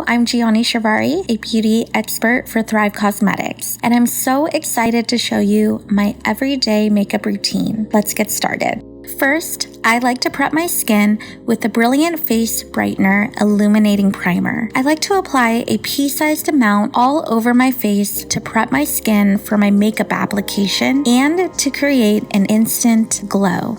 Hello, I'm Gianni Shivari, a beauty expert for Thrive Causemetics, and I'm so excited to show you my everyday makeup routine. Let's get started. First, I like to prep my skin with the Brilliant Face Brightener Illuminating Primer. I like to apply a pea-sized amount all over my face to prep my skin for my makeup application and to create an instant glow.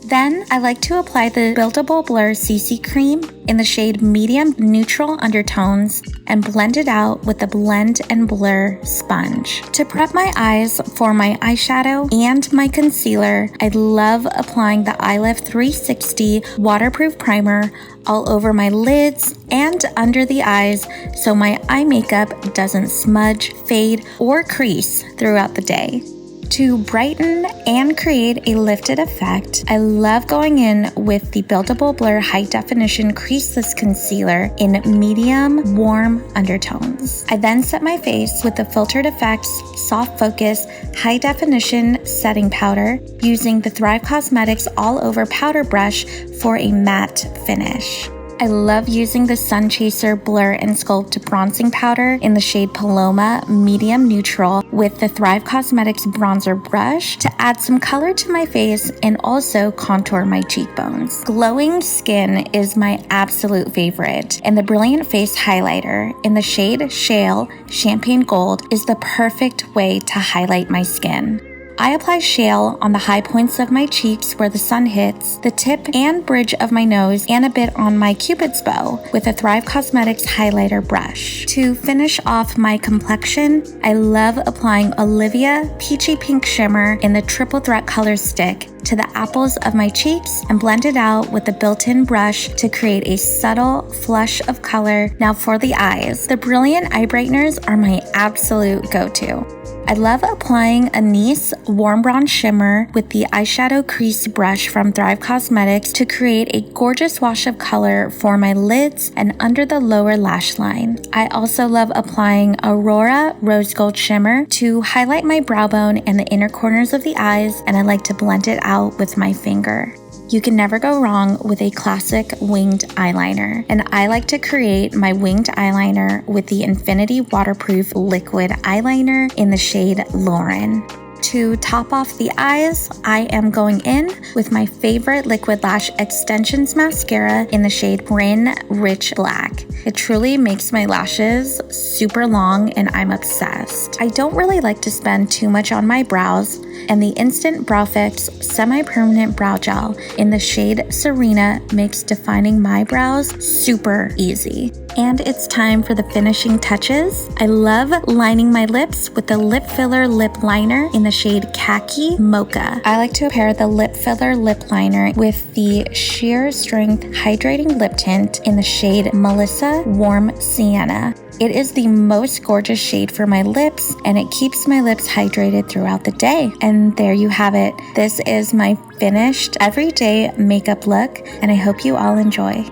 Then, I like to apply the Buildable Blur CC Cream in the shade Medium Neutral Undertones and blend it out with the Blend and Blur sponge. To prep my eyes for my eyeshadow and my concealer, I love applying the iLift 360 Waterproof Primer all over my lids and under the eyes so my eye makeup doesn't smudge, fade, or crease throughout the day. To brighten and create a lifted effect, I love going in with the Buildable Blur High Definition Creaseless Concealer in medium warm undertones. I then set my face with the Filtered Effects Soft Focus High Definition Setting Powder using the Thrive Causemetics All Over Powder Brush for a matte finish. I love using the Sun Chaser Blur and Sculpt Bronzing Powder in the shade Paloma Medium Neutral with the Thrive Causemetics Bronzer Brush to add some color to my face and also contour my cheekbones. Glowing skin is my absolute favorite, and the Brilliant Face Highlighter in the shade Shael Champagne Gold is the perfect way to highlight my skin. I apply Shael on the high points of my cheeks where the sun hits, the tip and bridge of my nose, and a bit on my Cupid's bow with a Thrive Causemetics highlighter brush. To finish off my complexion, I love applying Olivia Peachy Pink Shimmer in the Triple Threat Color Stick to the apples of my cheeks and blend it out with a built-in brush to create a subtle flush of color. Now for the eyes. The Brilliant Eye Brighteners are my absolute go-to. I love applying Anise Warm Bronze Shimmer with the eyeshadow crease brush from Thrive Causemetics to create a gorgeous wash of color for my lids and under the lower lash line. I also love applying Aurora Rose Gold Shimmer to highlight my brow bone and the inner corners of the eyes, and I like to blend it out with my finger. You can never go wrong with a classic winged eyeliner, and I like to create my winged eyeliner with the Infinity Waterproof Liquid Eyeliner in the shade Lauren. To top off the eyes, I am going in with my favorite Liquid Lash Extensions Mascara in the shade Brynn Rich Black. It truly makes my lashes super long and I'm obsessed. I don't really like to spend too much on my brows, and the Instant Brow Fix Semi-Permanent Brow Gel in the shade Serena makes defining my brows super easy. And it's time for the finishing touches. I love lining my lips with the Lip Filler Lip Liner in the shade Kackie Mocha. I like to pair the Lip Filler Lip Liner with the Sheer Strength Hydrating Lip Tint in the shade Melissa Warm Sienna. It is the most gorgeous shade for my lips, and it keeps my lips hydrated throughout the day. And there you have it. This is my finished everyday makeup look, and I hope you all enjoy.